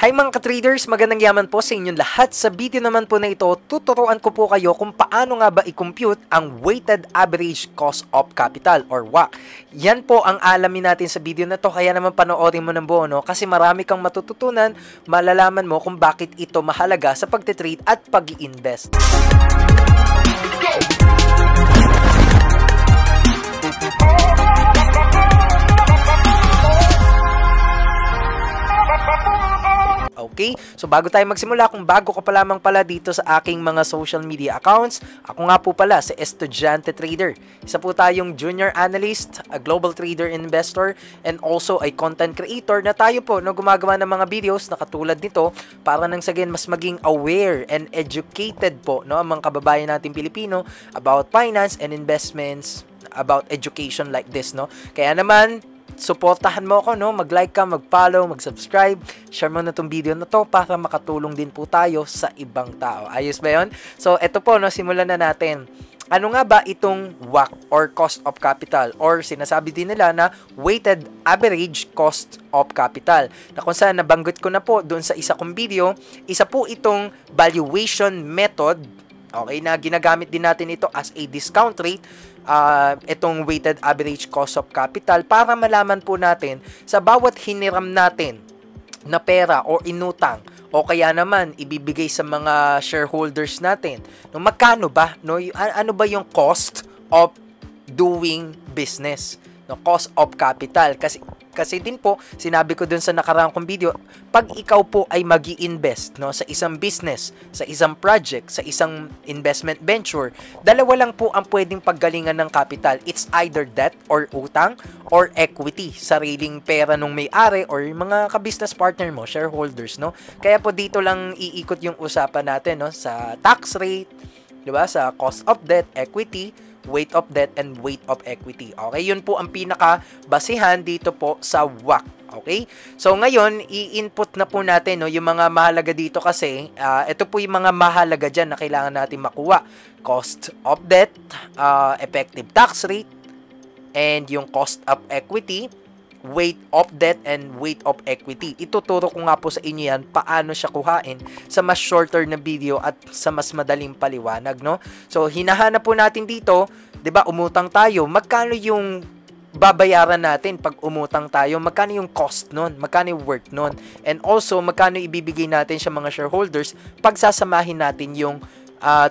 Hi mga ka-traders, magandang yaman po sa inyong lahat. Sa video naman po na ito, tuturuan ko po kayo kung paano nga ba i-compute ang Weighted Average Cost of Capital or WACC. Yan po ang alamin natin sa video na to, kaya naman panoorin mo ng buo, no? Kasi marami kang matututunan, malalaman mo kung bakit ito mahalaga sa pagtitrade at pag-i-invest. Okay, so bago tayo magsimula, kung bago ka pa lamang pala dito sa aking mga social media accounts, ako nga po pala si Estudyante Trader. Isa po tayong junior analyst, a global trader investor, and also a content creator na tayo po no, gumagawa ng mga videos na katulad nito para nang sa mas maging aware and educated po no, ang mga kababayan natin Pilipino about finance and investments, about education like this. No? Kaya naman, suportahan mo ako, no? Mag-like ka, mag-follow, mag-subscribe, share mo na itong video na to para makatulong din po tayo sa ibang tao. Ayos ba yun? So, eto po, no? Simulan na natin. Ano nga ba itong WACC or Cost of Capital or sinasabi din nila na Weighted Average Cost of Capital, na kung saan nabanggit ko na po doon sa isa kong video, isa po itong valuation method, okay, na ginagamit din natin ito as a discount rate, itong weighted average cost of capital, para malaman po natin sa bawat hiniram natin na pera o inutang o kaya naman ibibigay sa mga shareholders natin, no, magkano ba, no, ano ba yung cost of doing business, no, cost of capital. Kasi din po, sinabi ko dun sa nakaraang kong video, pag ikaw po ay magi-invest no, sa isang business, sa isang project, sa isang investment venture, dalawa lang po ang pwedeng paggalingan ng capital. It's either debt or utang or equity, sariling pera nung may-ari or yung mga ka-business partner mo, shareholders. No? Kaya po dito lang iikot yung usapan natin, no, sa tax rate, diba? Sa cost of debt, equity, weight of debt, and weight of equity. Okay, yun po ang pinaka-basihan dito po sa WACC. Okay? So, ngayon, i-input na po natin no, yung mga mahalaga dito kasi, ito po yung mga mahalaga dyan na kailangan natin makuha. Cost of debt, effective tax rate, and yung cost of equity, weight of debt, and weight of equity. Ituturo ko nga po sa inyo yan paano siya kuhain sa mas shorter na video at sa mas madaling paliwanag, no? So, hinahanap po natin dito, 'di ba, umutang tayo, magkano yung babayaran natin pag umutang tayo, magkano yung cost nun, magkano yung worth nun, and also, magkano ibibigay natin sa mga shareholders pag sasamahin natin yung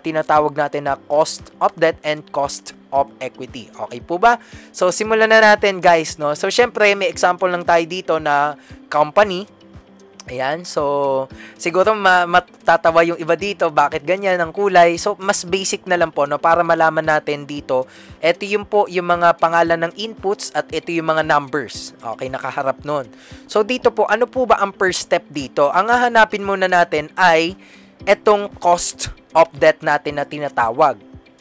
tinatawag natin na cost of debt and cost of equity. Okay po ba? So, simulan na natin guys, no? So, syempre, may example lang tayo dito na company. Ayan. So, siguro matatawa yung iba dito. Bakit ganyan ang kulay? So, mas basic na lang po, no? Para malaman natin dito. Ito yung po yung mga pangalan ng inputs at ito yung mga numbers. Okay, nakaharap nun. So, dito po, ano po ba ang first step dito? Ang hahanapin muna natin ay etong cost of debt natin na tinatawag.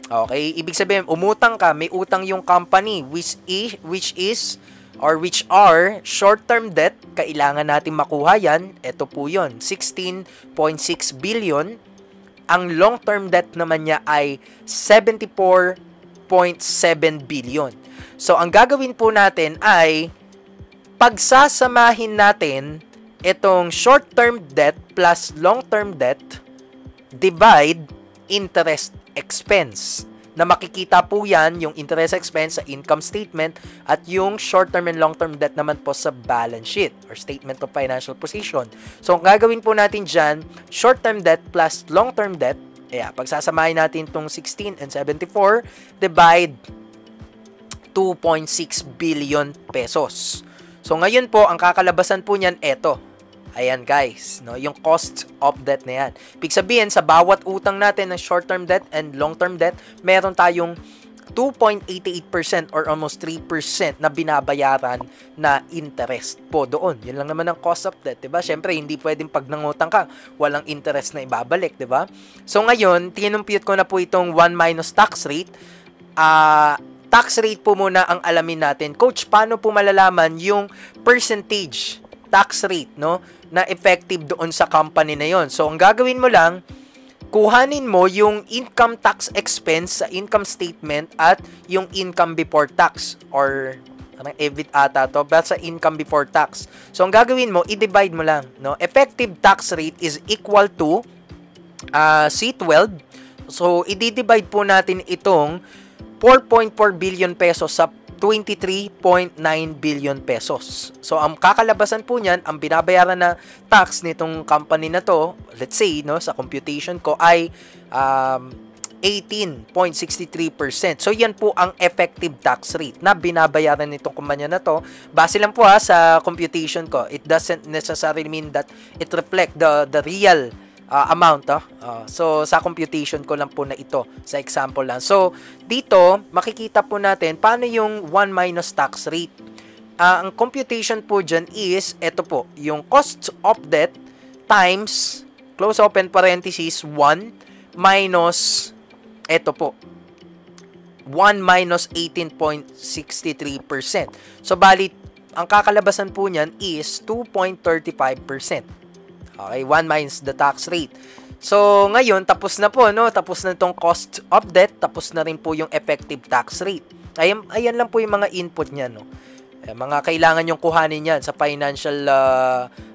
Okay, ibig sabihin, umutang ka, may utang yung company which are short-term debt, kailangan natin makuha yan. Ito po yun, 16.6 billion. Ang long-term debt naman niya ay 74.7 billion. So, ang gagawin po natin ay pagsasamahin natin itong short-term debt plus long-term debt divide interest expense, na makikita po yan, yung interest expense sa income statement at yung short-term and long-term debt naman po sa balance sheet or statement of financial position. So, ang gagawin po natin dyan, short-term debt plus long-term debt, pagsasamahin natin itong 16 and 74, divide 2.6 billion pesos. So, ngayon po, ang kakalabasan po niyan, eto. Ayan guys, no, yung cost of debt na yan. Ibig sabihin, sa bawat utang natin ng short-term debt and long-term debt, meron tayong 2.88% or almost 3% na binabayaran na interest po doon. Yun lang naman ang cost of debt, diba? Siyempre, hindi pwedeng pag nangutang ka, walang interest na ibabalik, diba? So ngayon, tinumpute ko na po itong 1 minus tax rate. Tax rate po muna ang alamin natin. Coach, paano po malalaman yung percentage tax rate, no, na effective doon sa company na yon? So, ang gagawin mo lang, kuhanin mo yung income tax expense sa income statement at yung income before tax or Parang EBIT ata to, basta income before tax. So, ang gagawin mo, i-divide mo lang, no? Effective tax rate is equal to C12. So, i-divide po natin itong 4.4 billion pesos sa 23.9 billion pesos. So, ang kakalabasan po niyan, ang binabayaran na tax nitong company na to, let's say, no, sa computation ko ay 18.63%. So, yan po ang effective tax rate na binabayaran nitong kumpanya na to. Base lang po sa computation ko. It doesn't necessarily mean that it reflect the real amount. So, sa computation ko lang po na ito. Sa example lang. So, dito, makikita po natin paano yung 1 minus tax rate. Ang computation po dyan is, ito po, yung cost of debt times, close open parenthesis, 1 minus ito po, 1 minus 18.63%. So, bali, ang kakalabasan po niyan is 2.35%. Okay, 1 minus the tax rate. So, ngayon, tapos na po, no? Tapos na itong cost of debt, tapos na rin po yung effective tax rate. Ayan lang po yung mga input niya, no? Mga kailangan yung kuhanin yan sa financial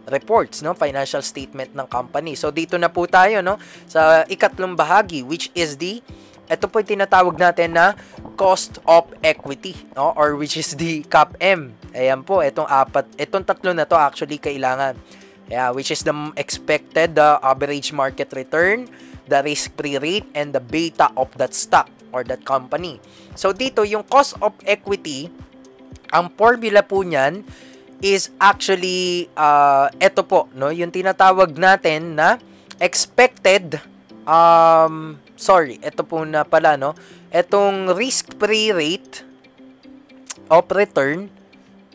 reports, no? Financial statement ng company. So, dito na po tayo, no? Sa ikatlong bahagi, which is ito po yung tinatawag natin na cost of equity, no? Or which is the CAPM. Ayan po, itong tatlo na to actually kailangan. Yeah, which is the expected average market return, the risk-free rate, and the beta of that stock or that company. So, dito, yung cost of equity, ang formula po niyan is actually, ito po, no? Yung tinatawag natin na expected, ito po na pala, no? Itong risk-free rate of return.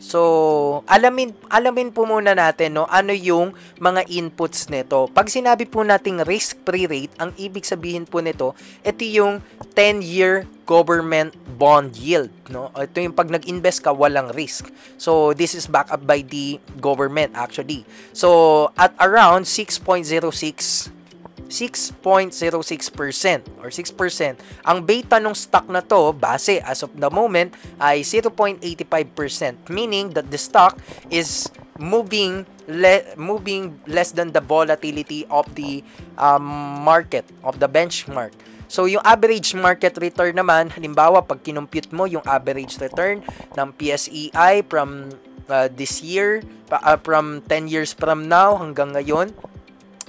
So, alamin po muna natin, no, ano yung mga inputs nito. Pag sinabi po nating risk-free rate, ang ibig sabihin po nito, ito yung 10-year government bond yield, no? Ito yung pag nag-invest ka, walang risk. So, this is backed up by the government actually. So, at around 6.06% or 6%. Ang beta ng stock na to, base as of the moment, ay 0.85%. Meaning that the stock is moving less than the volatility of the market, of the benchmark. So, yung average market return naman, halimbawa, pag kinumpute mo yung average return ng PSEI from this year, from 10 years from now hanggang ngayon,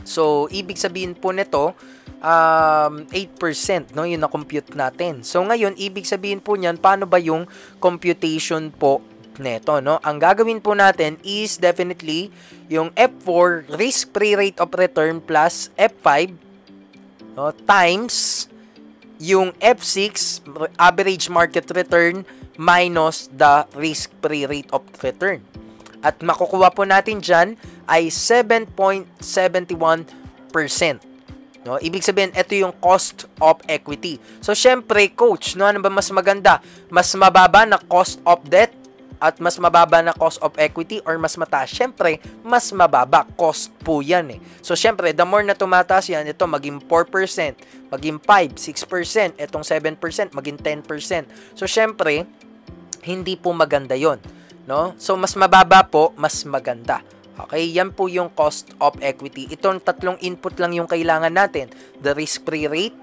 so, ibig sabihin po nito, 8%, no, yung na-compute natin. So, ngayon, ibig sabihin po niyan, paano ba yung computation po neto, no? Ang gagawin po natin is definitely yung F4, risk-free rate of return plus F5, no, times yung F6, average market return minus the risk-free rate of return. At makukuha po natin dyan ay 7.71%. No? Ibig sabihin, ito yung cost of equity. So, syempre, coach, no, ano ba mas maganda? Mas mababa na cost of debt at mas mababa na cost of equity or mas mataas? Syempre, mas mababa. Cost po yan eh. So, syempre, the more na tumataas yan, ito maging 4%, maging 5%, 6%, itong 7%, maging 10%. So, syempre, hindi po maganda yon, no? So, mas mababa po, mas maganda. Okay, yan po yung cost of equity. Itong tatlong input lang yung kailangan natin. The risk-free rate,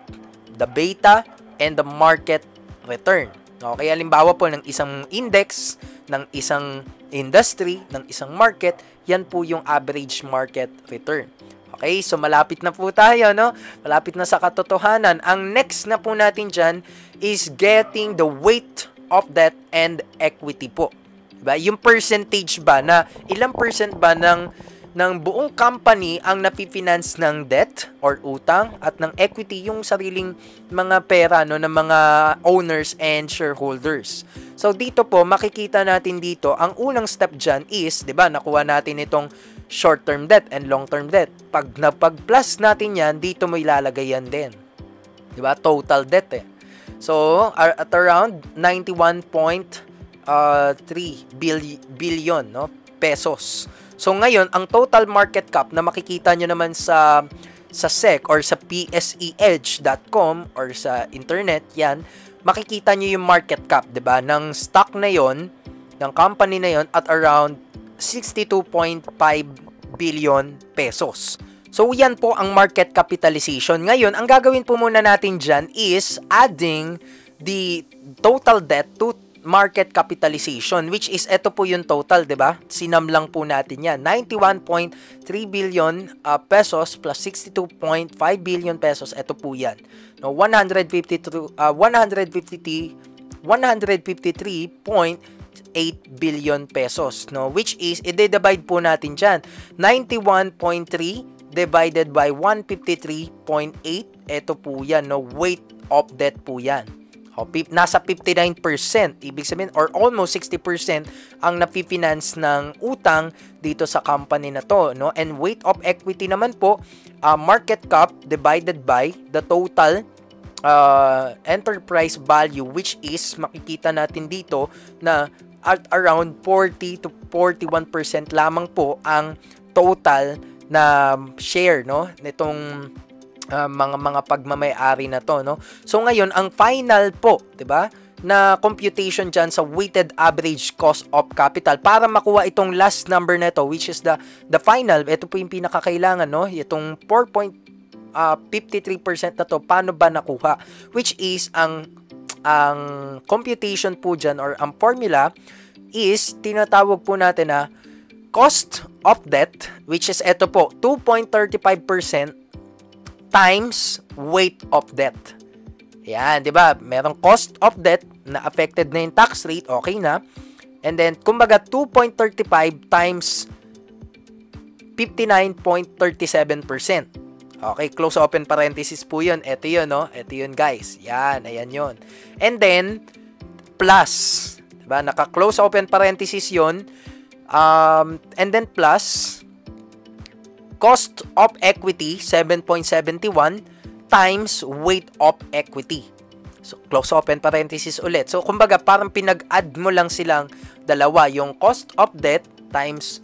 the beta, and the market return. Okay, halimbawa po ng isang index, ng isang industry, ng isang market, yan po yung average market return. Okay, so malapit na po tayo, no? Malapit na sa katotohanan. Ang next na po natin dyan is getting the weight of debt and equity po. Diba? Yung percentage ba na ilang percent ba ng buong company ang napifinance ng debt or utang at ng equity yung sariling mga pera, no, ng mga owners and shareholders. So dito po makikita natin dito ang unang step diyan is, 'di ba, nakuha natin itong short-term debt and long-term debt. Pag napag-plus natin 'yan, dito mo ilalagay yan din. 'Di ba? Total debt eh. So at around 91.3 billion, no, pesos. So ngayon, ang total market cap na makikita nyo naman sa SEC or sa pseedge.com or sa internet, yan, makikita nyo yung market cap, 'di ba, ng stock na yon ng company na yon at around 62.5 billion pesos. So, yan po ang market capitalization. Ngayon, ang gagawin po muna natin dyan is adding the total debt to market capitalization, which is, ito po yung total, di ba? Sinam lang po natin yan. 91.3 billion pesos plus 62.5 billion pesos. Ito po yan. No, 153.8 billion pesos, no, which is i-divide po natin diyan 91.3 divided by 153.8. Ito po yan, no, weight of debt po yan. Nasa 59%, ibig sabihin, or almost 60% ang napifinance ng utang dito sa company na to, no? And weight of equity naman po, market cap divided by the total enterprise value, which is makikita natin dito na at around 40 to 41% lamang po ang total na share, no, nitong mga pagmamay-ari na to, no. So ngayon ang final po, 'di ba, na computation diyan sa weighted average cost of capital para makuha itong last number na to, which is the final. Ito po yung pinakakailangan, no, itong 4.53% na to. Paano ba nakuha? Which is ang computation po diyan, or ang formula is tinatawag po natin na cost of debt, which is ito po, 2.35% times weight of debt. Yan, 'di ba? Merong cost of debt na affected na yung tax rate, okay na. And then kumbaga 2.35 times 59.37%. Okay, close open parenthesis po 'yun. Ito 'yun, no? Ito 'yun, guys. Yan, ayan 'yun. And then plus, 'di ba? Naka-close open parenthesis 'yun. And then plus cost of equity 7.71 times weight of equity. So close open parenthesis ulit. So kumbaga parang pinag-add mo lang silang dalawa, yung cost of debt times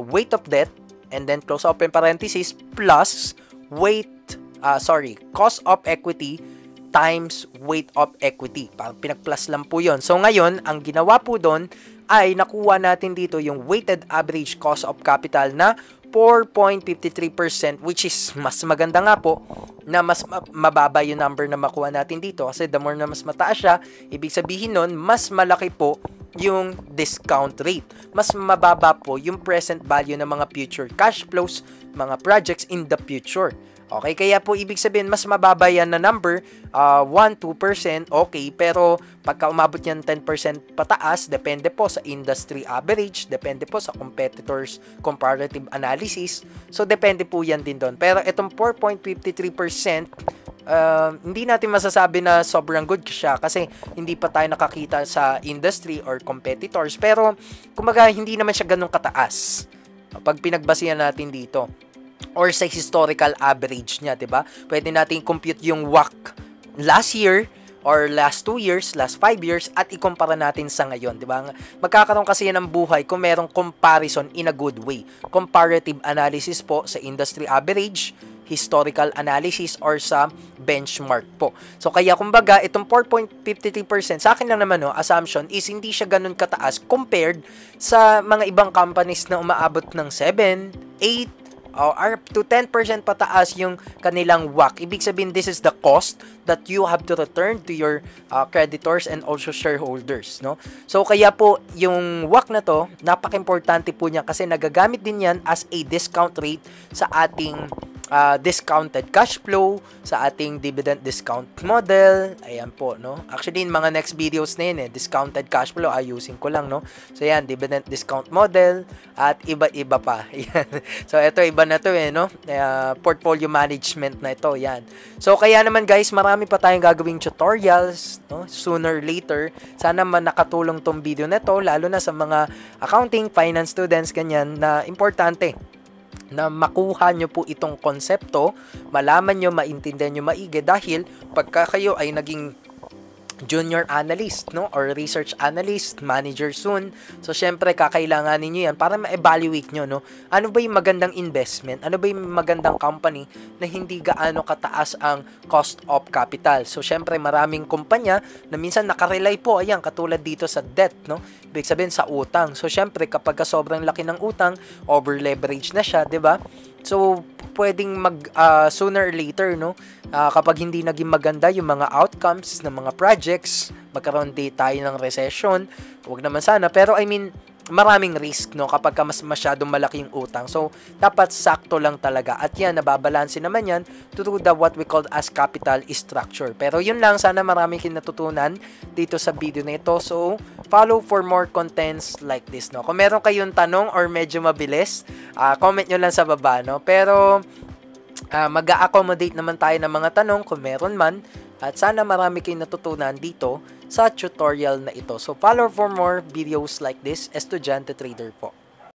weight of debt, and then close open parenthesis plus cost of equity times weight of equity. Parang pinag-plus lang po yon. So ngayon, ang ginawa po doon ay nakuha natin dito yung weighted average cost of capital na 4.53%, which is mas maganda nga po na mas mababa yung number na makuha natin dito, kasi the more na mas mataas siya, ibig sabihin nun, mas malaki po yung discount rate. Mas mababa po yung present value ng mga future cash flows, mga projects in the future. Okay, kaya po ibig sabihin mas mababa yan na number, 1-2%, okay, pero pagka umabot yan 10% pataas, depende po sa industry average, depende po sa competitors comparative analysis, so depende po yan din doon. Pero itong 4.53%, hindi natin masasabi na sobrang good siya kasi hindi pa tayo nakakita sa industry or competitors, pero kumbaga hindi naman siya ganun kataas pag pinagbasihan natin dito or sa historical average niya, 'di ba? Pwede natin compute yung WACC last year or last 2 years, last 5 years at ikumpara natin sa ngayon, 'di ba? Magkakaroon kasi yan ng buhay kung merong comparison in a good way. Comparative analysis po sa industry average, historical analysis, or sa benchmark po. So kaya kumbaga itong 4.53%, sa akin lang naman, no, assumption is hindi siya ganun kataas compared sa mga ibang companies na umaabot ng 7, 8 or up to 10% pataas yung kanilang WACC. Ibig sabihin, this is the cost that you have to return to your creditors and also shareholders, no? So kaya po yung WACC na to, napaka-importante po niya kasi nagagamit din yan as a discount rate sa ating discounted cash flow, sa ating dividend discount model. Ayan po, no? Actually, in mga next videos na yun, discounted cash flow, ayusin ko lang, no? So, yan, dividend discount model, at iba-iba pa. Yan. So, ito, iba na to, no? Portfolio management na ito, yan. So, kaya naman, guys, marami pa tayong gagawing tutorials, no? Sooner or later. Sana man nakatulong tong video na to, lalo na sa mga accounting, finance students, ganyan, na importante na makuha nyo po itong konsepto, malaman nyo, maintindihan nyo maigi, dahil pagka kayo ay naging junior analyst, no? Or research analyst, manager soon. So, syempre, kakailanganin nyo yan para ma-evaluate nyo, no? Ano ba yung magandang investment? Ano ba yung magandang company na hindi gaano kataas ang cost of capital? So, syempre, maraming kumpanya na minsan nakarely po, ayan, katulad dito sa debt, no? Ibig sabihin sa utang. So, syempre, kapag sobrang laki ng utang, over-leverage na siya, 'di ba? So, pwedeng sooner or later, no? Kapag hindi naging maganda yung mga outcomes ng mga projects, magkaroon din tayo ng recession. Huwag naman sana. Pero I mean, maraming risk, no? Kapag mas masyadong malaki yung utang. So, dapat sakto lang talaga. At yan, nababalansin naman yan through the what we call as capital structure. Pero yun lang, sana maraming kinatutunan dito sa video na ito. So, follow for more contents like this, no? Kung meron kayong tanong or medyo mabilis, comment nyo lang sa baba, no? Pero, mag-a-accommodate naman tayo ng mga tanong kung meron man. At sana marami kayong natutunan dito sa tutorial na ito. So, follow for more videos like this, Estudyante Trader po.